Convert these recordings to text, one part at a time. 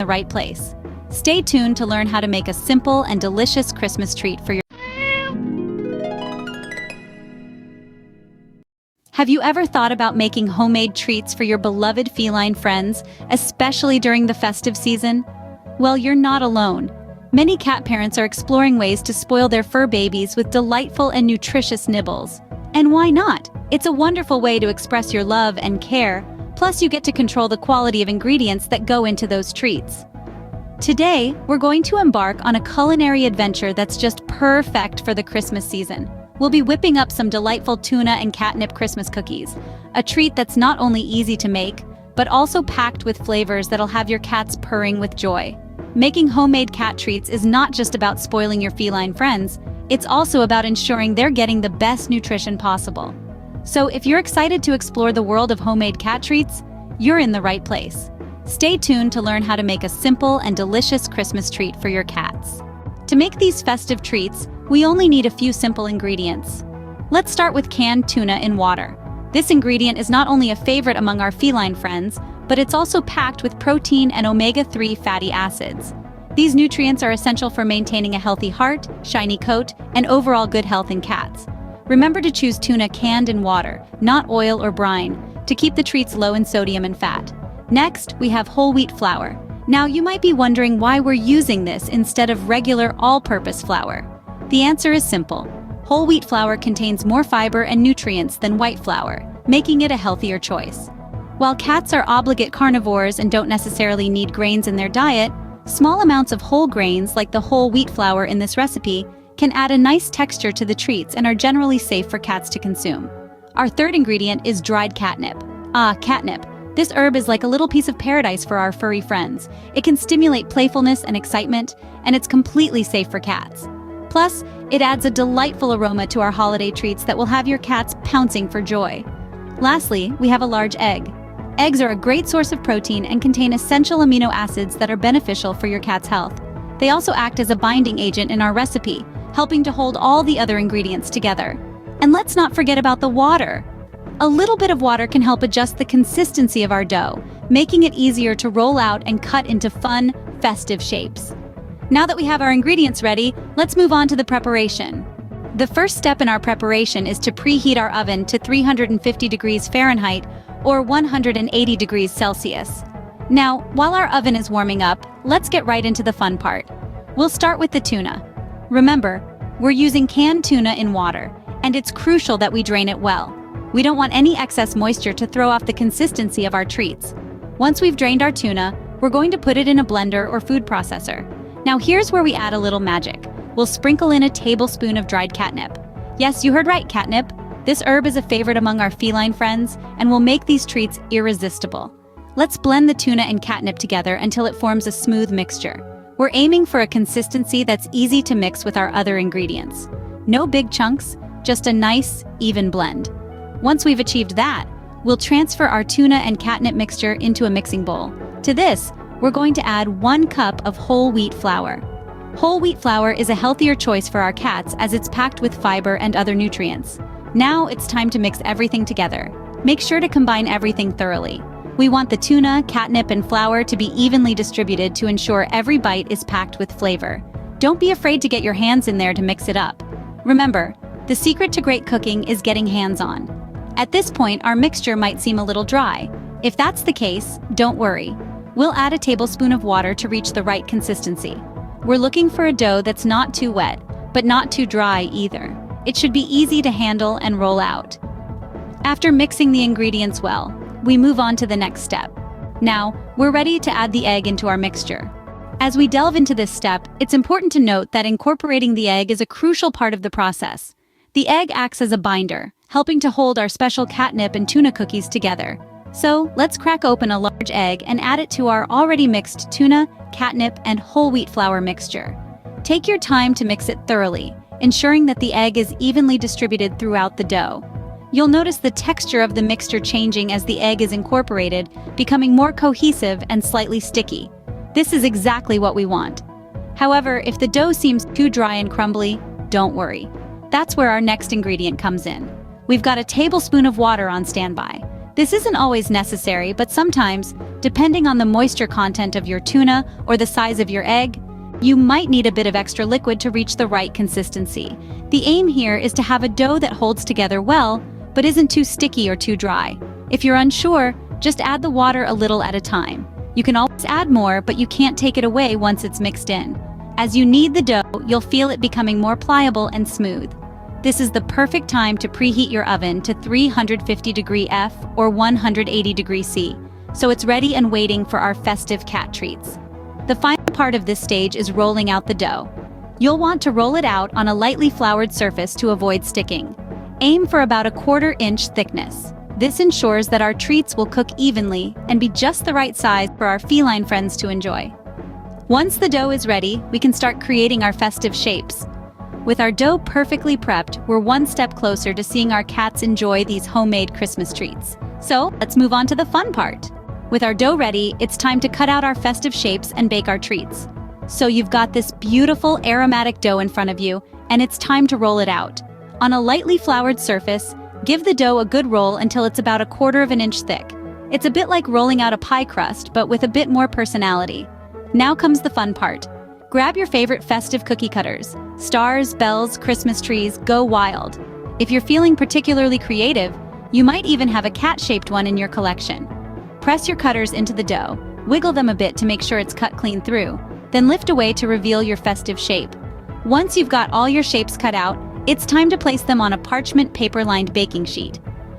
the right place. Stay tuned to learn how to make a simple and delicious Christmas treat for your... Have you ever thought about making homemade treats for your beloved feline friends, especially during the festive season? Well, you're not alone. Many cat parents are exploring ways to spoil their fur babies with delightful and nutritious nibbles. And why not? It's a wonderful way to express your love and care, plus you get to control the quality of ingredients that go into those treats. Today, we're going to embark on a culinary adventure that's just perfect for the Christmas season. We'll be whipping up some delightful tuna and catnip Christmas cookies, a treat that's not only easy to make, but also packed with flavors that'll have your cats purring with joy. Making homemade cat treats is not just about spoiling your feline friends, it's also about ensuring they're getting the best nutrition possible. So if you're excited to explore the world of homemade cat treats, you're in the right place. Stay tuned to learn how to make a simple and delicious Christmas treat for your cats. To make these festive treats, we only need a few simple ingredients. Let's start with canned tuna in water. This ingredient is not only a favorite among our feline friends, but it's also packed with protein and omega-3 fatty acids. These nutrients are essential for maintaining a healthy heart, shiny coat, and overall good health in cats. Remember to choose tuna canned in water, not oil or brine, to keep the treats low in sodium and fat. Next, we have whole wheat flour. Now, you might be wondering why we're using this instead of regular all-purpose flour. The answer is simple. Whole wheat flour contains more fiber and nutrients than white flour, making it a healthier choice. While cats are obligate carnivores and don't necessarily need grains in their diet, small amounts of whole grains like the whole wheat flour in this recipe can add a nice texture to the treats and are generally safe for cats to consume. Our third ingredient is dried catnip. Catnip. This herb is like a little piece of paradise for our furry friends. It can stimulate playfulness and excitement, and it's completely safe for cats. Plus, it adds a delightful aroma to our holiday treats that will have your cats pouncing for joy. Lastly, we have a large egg. Eggs are a great source of protein and contain essential amino acids that are beneficial for your cat's health. They also act as a binding agent in our recipe, helping to hold all the other ingredients together. And let's not forget about the water. A little bit of water can help adjust the consistency of our dough, making it easier to roll out and cut into fun, festive shapes. Now that we have our ingredients ready, let's move on to the preparation. The first step in our preparation is to preheat our oven to 350 degrees Fahrenheit or 180 degrees Celsius. Now, while our oven is warming up, let's get right into the fun part. We'll start with the tuna. Remember, we're using canned tuna in water, and it's crucial that we drain it well. We don't want any excess moisture to throw off the consistency of our treats. Once we've drained our tuna, we're going to put it in a blender or food processor. Now here's where we add a little magic. We'll sprinkle in a tablespoon of dried catnip. Yes, you heard right, catnip. This herb is a favorite among our feline friends and will make these treats irresistible. Let's blend the tuna and catnip together until it forms a smooth mixture. We're aiming for a consistency that's easy to mix with our other ingredients. No big chunks, just a nice, even blend. Once we've achieved that, we'll transfer our tuna and catnip mixture into a mixing bowl. To this, we're going to add 1 cup of whole wheat flour. Whole wheat flour is a healthier choice for our cats as it's packed with fiber and other nutrients. Now it's time to mix everything together. Make sure to combine everything thoroughly. We want the tuna, catnip, and flour to be evenly distributed to ensure every bite is packed with flavor. Don't be afraid to get your hands in there to mix it up. Remember, the secret to great cooking is getting hands-on. At this point, our mixture might seem a little dry. If that's the case, don't worry. We'll add a tablespoon of water to reach the right consistency. We're looking for a dough that's not too wet, but not too dry either. It should be easy to handle and roll out. After mixing the ingredients well, we move on to the next step. Now, we're ready to add the egg into our mixture. As we delve into this step, it's important to note that incorporating the egg is a crucial part of the process. The egg acts as a binder, helping to hold our special catnip and tuna cookies together. So, let's crack open a large egg and add it to our already mixed tuna, catnip, and whole wheat flour mixture. Take your time to mix it thoroughly, ensuring that the egg is evenly distributed throughout the dough. You'll notice the texture of the mixture changing as the egg is incorporated, becoming more cohesive and slightly sticky. This is exactly what we want. However, if the dough seems too dry and crumbly, don't worry. That's where our next ingredient comes in. We've got a tablespoon of water on standby. This isn't always necessary, but sometimes, depending on the moisture content of your tuna or the size of your egg, you might need a bit of extra liquid to reach the right consistency. The aim here is to have a dough that holds together well, but isn't too sticky or too dry. If you're unsure, just add the water a little at a time. You can always add more, but you can't take it away once it's mixed in. As you knead the dough, you'll feel it becoming more pliable and smooth. This is the perfect time to preheat your oven to 350 degree F or 180 degree C, so it's ready and waiting for our festive cat treats. The final part of this stage is rolling out the dough. You'll want to roll it out on a lightly floured surface to avoid sticking. Aim for about a 1/4 inch thickness. This ensures that our treats will cook evenly and be just the right size for our feline friends to enjoy. Once the dough is ready, we can start creating our festive shapes. With our dough perfectly prepped, we're one step closer to seeing our cats enjoy these homemade Christmas treats. So, let's move on to the fun part. With our dough ready, it's time to cut out our festive shapes and bake our treats. So you've got this beautiful aromatic dough in front of you, and it's time to roll it out. On a lightly floured surface, give the dough a good roll until it's about a 1/4 inch thick. It's a bit like rolling out a pie crust, but with a bit more personality. Now comes the fun part. Grab your favorite festive cookie cutters. Stars, bells, Christmas trees, go wild. If you're feeling particularly creative, you might even have a cat-shaped one in your collection. Press your cutters into the dough, wiggle them a bit to make sure it's cut clean through, then lift away to reveal your festive shape. Once you've got all your shapes cut out, it's time to place them on a parchment paper-lined baking sheet.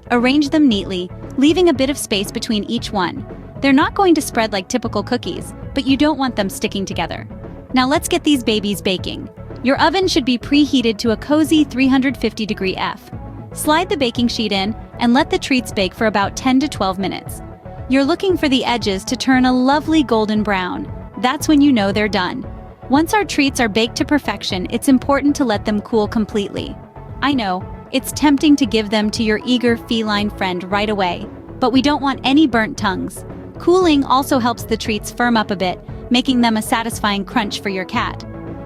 Arrange them neatly, leaving a bit of space between each one. They're not going to spread like typical cookies, but you don't want them sticking together. Now let's get these babies baking. Your oven should be preheated to a cozy 350 degree F. Slide the baking sheet in and let the treats bake for about 10 to 12 minutes. You're looking for the edges to turn a lovely golden brown. That's when you know they're done. Once our treats are baked to perfection, it's important to let them cool completely. I know, it's tempting to give them to your eager feline friend right away, but we don't want any burnt tongues. Cooling also helps the treats firm up a bit, making them a satisfying crunch for your cat.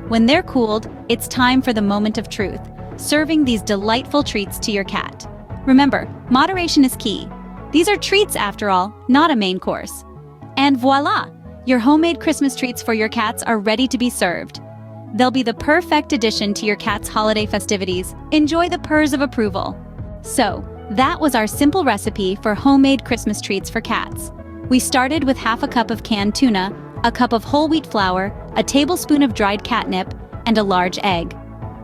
When they're cooled, it's time for the moment of truth, serving these delightful treats to your cat. Remember, moderation is key. These are treats after all, not a main course. And voila! Your homemade Christmas treats for your cats are ready to be served. They'll be the perfect addition to your cat's holiday festivities. Enjoy the purrs of approval. So, that was our simple recipe for homemade Christmas treats for cats. We started with half a cup of canned tuna, a cup of whole wheat flour, a tablespoon of dried catnip, and a large egg.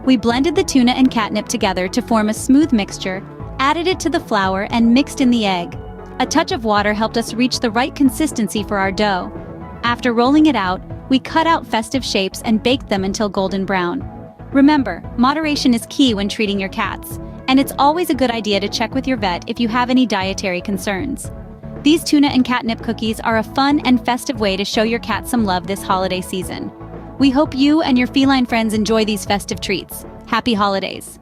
We blended the tuna and catnip together to form a smooth mixture, added it to the flour, and mixed in the egg. A touch of water helped us reach the right consistency for our dough. After rolling it out, we cut out festive shapes and baked them until golden brown. Remember, moderation is key when treating your cats, and it's always a good idea to check with your vet if you have any dietary concerns. These tuna and catnip cookies are a fun and festive way to show your cat some love this holiday season. We hope you and your feline friends enjoy these festive treats. Happy holidays!